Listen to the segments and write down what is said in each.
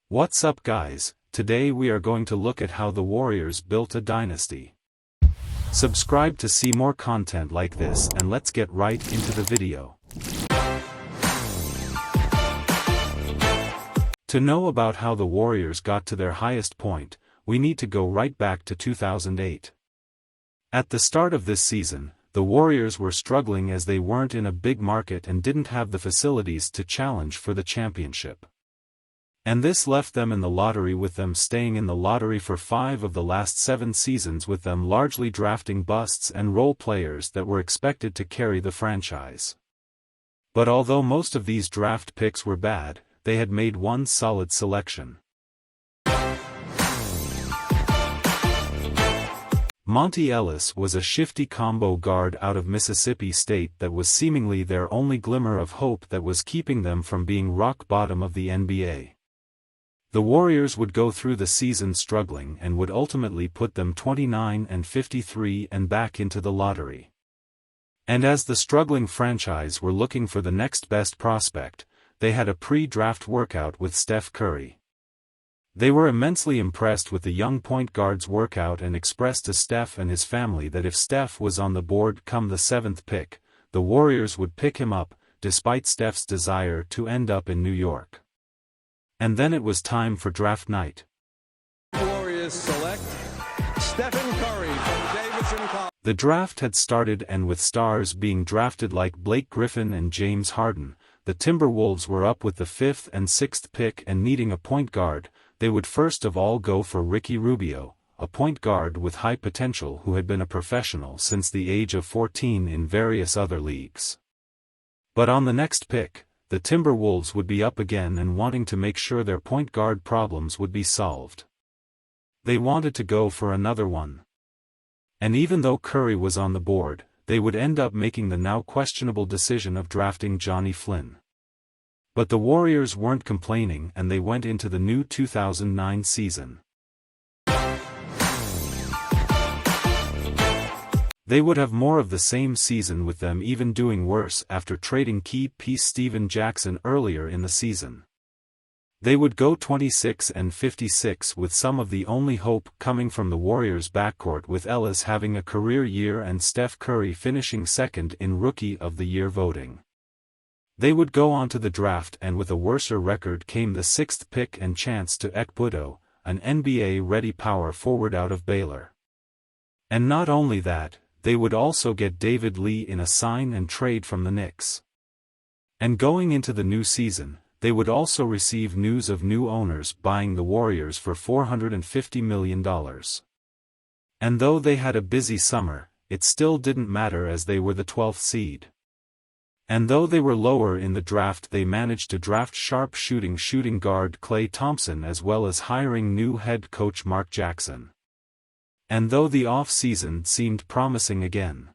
What's up guys, today we are going to look at how the Warriors built a dynasty. Subscribe to see more content like this and let's get right into the video. To know about how the Warriors got to their highest point, we need to go right back to 2008. At the start of this season, the Warriors were struggling as they weren't in a big market and didn't have the facilities to challenge for the championship. And this left them in the lottery, with them staying in the lottery for 5 of the last 7 seasons, with them largely drafting busts and role players that were expected to carry the franchise. But although most of these draft picks were bad, they had made one solid selection. Monty Ellis was a shifty combo guard out of Mississippi State that was seemingly their only glimmer of hope that was keeping them from being rock bottom of the NBA. The Warriors would go through the season struggling and would ultimately put them 29-53 and back into the lottery. And as the struggling franchise were looking for the next best prospect, they had a pre-draft workout with Steph Curry. They were immensely impressed with the young point guard's workout and expressed to Steph and his family that if Steph was on the board come the 7th pick, the Warriors would pick him up, despite Steph's desire to end up in New York. And then it was time for draft night. Warriors select Stephen Curry from Davidson College. The draft had started, and with stars being drafted like Blake Griffin and James Harden, the Timberwolves were up with the 5th and 6th pick and needing a point guard. They would first of all go for Ricky Rubio, a point guard with high potential who had been a professional since the age of 14 in various other leagues. But on the next pick, the Timberwolves would be up again and wanting to make sure their point guard problems would be solved. They wanted to go for another one. And even though Curry was on the board, they would end up making the now questionable decision of drafting Johnny Flynn. But the Warriors weren't complaining and they went into the new 2009 season. They would have more of the same season, with them even doing worse after trading key piece Steven Jackson earlier in the season. They would go 26-56 with some of the only hope coming from the Warriors' backcourt, with Ellis having a career year and Steph Curry finishing second in Rookie of the Year voting. They would go on to the draft, and with a worser record came the 6th pick and chance to Ekbudo, an NBA-ready power forward out of Baylor. And not only that, they would also get David Lee in a sign and trade from the Knicks. And going into the new season, they would also receive news of new owners buying the Warriors for $450 million. And though they had a busy summer, it still didn't matter as they were the 12th seed. And though they were lower in the draft, they managed to draft sharp shooting guard Klay Thompson, as well as hiring new head coach Mark Jackson. And though the off-season seemed promising again,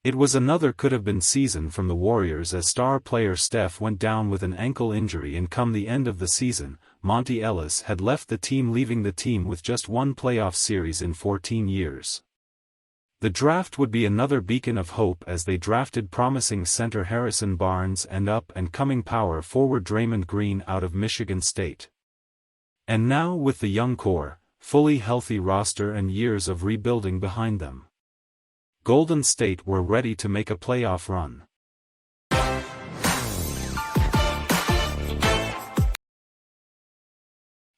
it was another could-have-been season from the Warriors, as star player Steph went down with an ankle injury, and come the end of the season, Monty Ellis had left the team, leaving the team with just one playoff series in 14 years. The draft would be another beacon of hope as they drafted promising center Harrison Barnes and up-and-coming power forward Draymond Green out of Michigan State. And now, with the young core, fully healthy roster and years of rebuilding behind them, Golden State were ready to make a playoff run.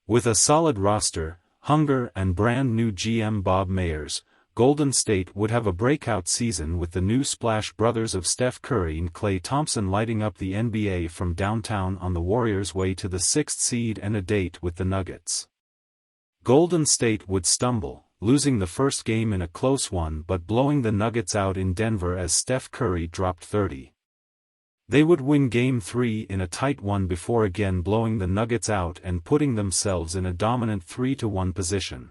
With a solid roster, hunger and brand new GM Bob Myers, Golden State would have a breakout season, with the new Splash Brothers of Steph Curry and Klay Thompson lighting up the NBA from downtown on the Warriors' way to the 6th seed and a date with the Nuggets. Golden State would stumble, losing the first game in a close one but blowing the Nuggets out in Denver as Steph Curry dropped 30. They would win Game 3 in a tight one before again blowing the Nuggets out and putting themselves in a dominant 3-1 position.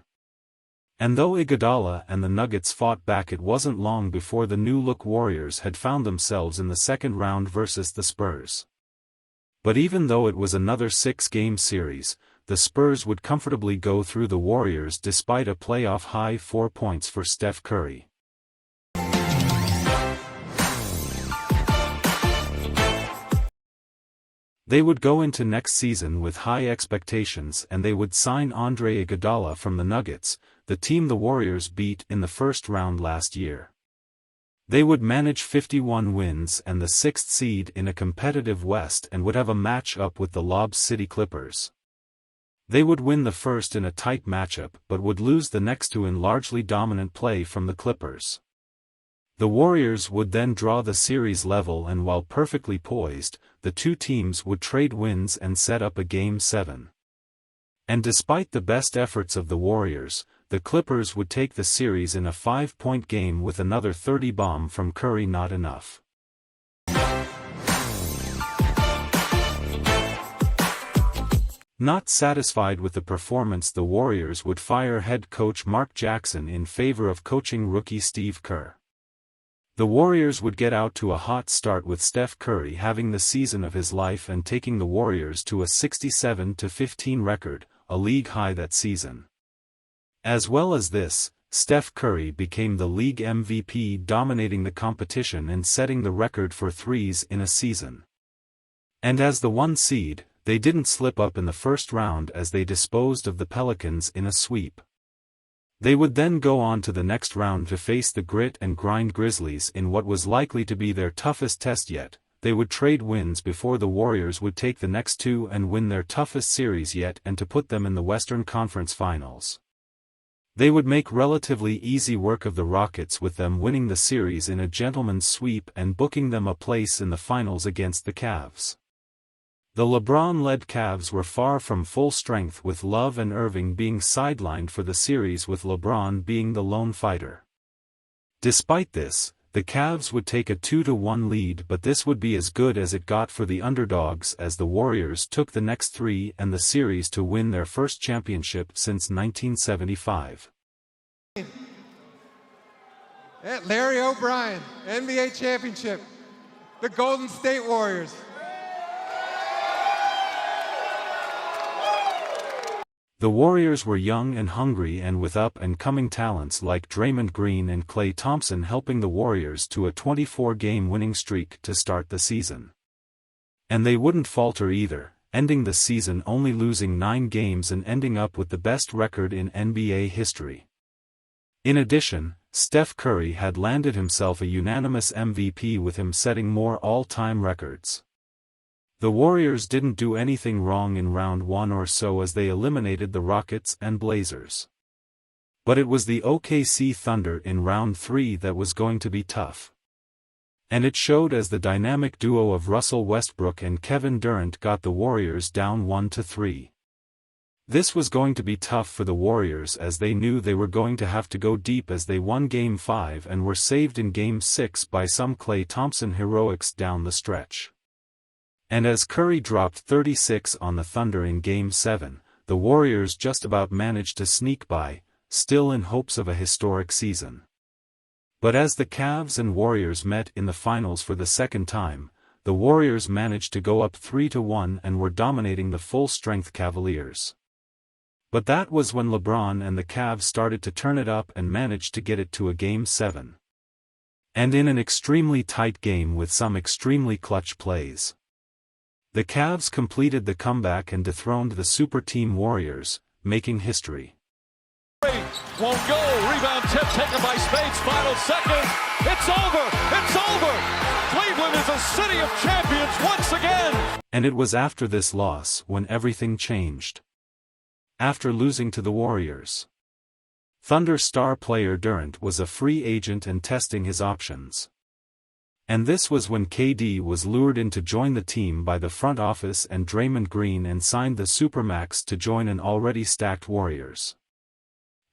And though Iguodala and the Nuggets fought back, it wasn't long before the new-look Warriors had found themselves in the second round versus the Spurs. But even though it was another 6-game series, the Spurs would comfortably go through the Warriors despite a playoff-high 4 points for Steph Curry. They would go into next season with high expectations and they would sign Andre Iguodala from the Nuggets, the team the Warriors beat in the first round last year. They would manage 51 wins and the 6th seed in a competitive West and would have a match-up with the Lob City Clippers. They would win the first in a tight matchup but would lose the next two in largely dominant play from the Clippers. The Warriors would then draw the series level and while perfectly poised, the two teams would trade wins and set up a Game 7. And despite the best efforts of the Warriors, the Clippers would take the series in a 5-point game with another 30 bomb from Curry not enough. Not satisfied with the performance, the Warriors would fire head coach Mark Jackson in favor of coaching rookie Steve Kerr. The Warriors would get out to a hot start with Steph Curry having the season of his life and taking the Warriors to a 67-15 record, a league high that season. As well as this, Steph Curry became the league MVP, dominating the competition and setting the record for threes in a season. And as the 1 seed, they didn't slip up in the first round as they disposed of the Pelicans in a sweep. They would then go on to the next round to face the grit and grind Grizzlies in what was likely to be their toughest test yet. They would trade wins before the Warriors would take the next two and win their toughest series yet and to put them in the Western Conference Finals. They would make relatively easy work of the Rockets with them winning the series in a gentleman's sweep and booking them a place in the finals against the Cavs. The LeBron-led Cavs were far from full strength with Love and Irving being sidelined for the series with LeBron being the lone fighter. Despite this, the Cavs would take a 2-1 lead but this would be as good as it got for the underdogs as the Warriors took the next three and the series to win their first championship since 1975. At Larry O'Brien, NBA championship, the Golden State Warriors. The Warriors were young and hungry and with up-and-coming talents like Draymond Green and Klay Thompson helping the Warriors to a 24-game winning streak to start the season. And they wouldn't falter either, ending the season only losing 9 games and ending up with the best record in NBA history. In addition, Steph Curry had landed himself a unanimous MVP with him setting more all-time records. The Warriors didn't do anything wrong in round 1 or so as they eliminated the Rockets and Blazers. But it was the OKC Thunder in round 3 that was going to be tough. And it showed as the dynamic duo of Russell Westbrook and Kevin Durant got the Warriors down 1-3. This was going to be tough for the Warriors as they knew they were going to have to go deep as they won Game 5 and were saved in Game 6 by some Klay Thompson heroics down the stretch. And as Curry dropped 36 on the Thunder in Game 7, the Warriors just about managed to sneak by, still in hopes of a historic season. But as the Cavs and Warriors met in the finals for the second time, the Warriors managed to go up 3-1 and were dominating the full-strength Cavaliers. But that was when LeBron and the Cavs started to turn it up and managed to get it to a Game 7. And in an extremely tight game with some extremely clutch plays. The Cavs completed the comeback and dethroned the super team Warriors, making history. Won't go. Rebound tip taken by Spades. Final seconds. It's over. It's over. Cleveland is a city of champions once again. And it was after this loss when everything changed. After losing to the Warriors, Thunder star player Durant was a free agent and testing his options. And this was when KD was lured in to join the team by the front office and Draymond Green and signed the Supermax to join an already stacked Warriors.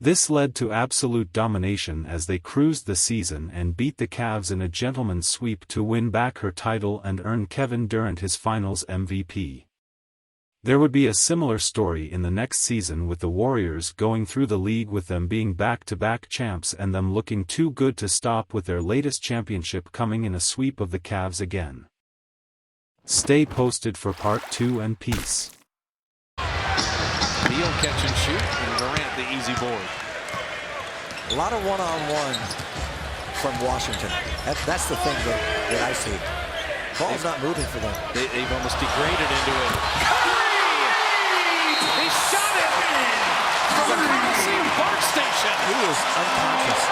This led to absolute domination as they cruised the season and beat the Cavs in a gentleman's sweep to win back her title and earn Kevin Durant his Finals MVP. There would be a similar story in the next season with the Warriors going through the league with them being back-to-back champs and them looking too good to stop with their latest championship coming in a sweep of the Cavs again. Stay posted for part 2 and peace. Beal catch and shoot, and Durant the easy board. A lot of one-on-one from Washington. That's the thing that I see. Ball's not moving for them. They've almost degraded into it. Curry! He shot it from the Coliseum BART station. He was unconscious.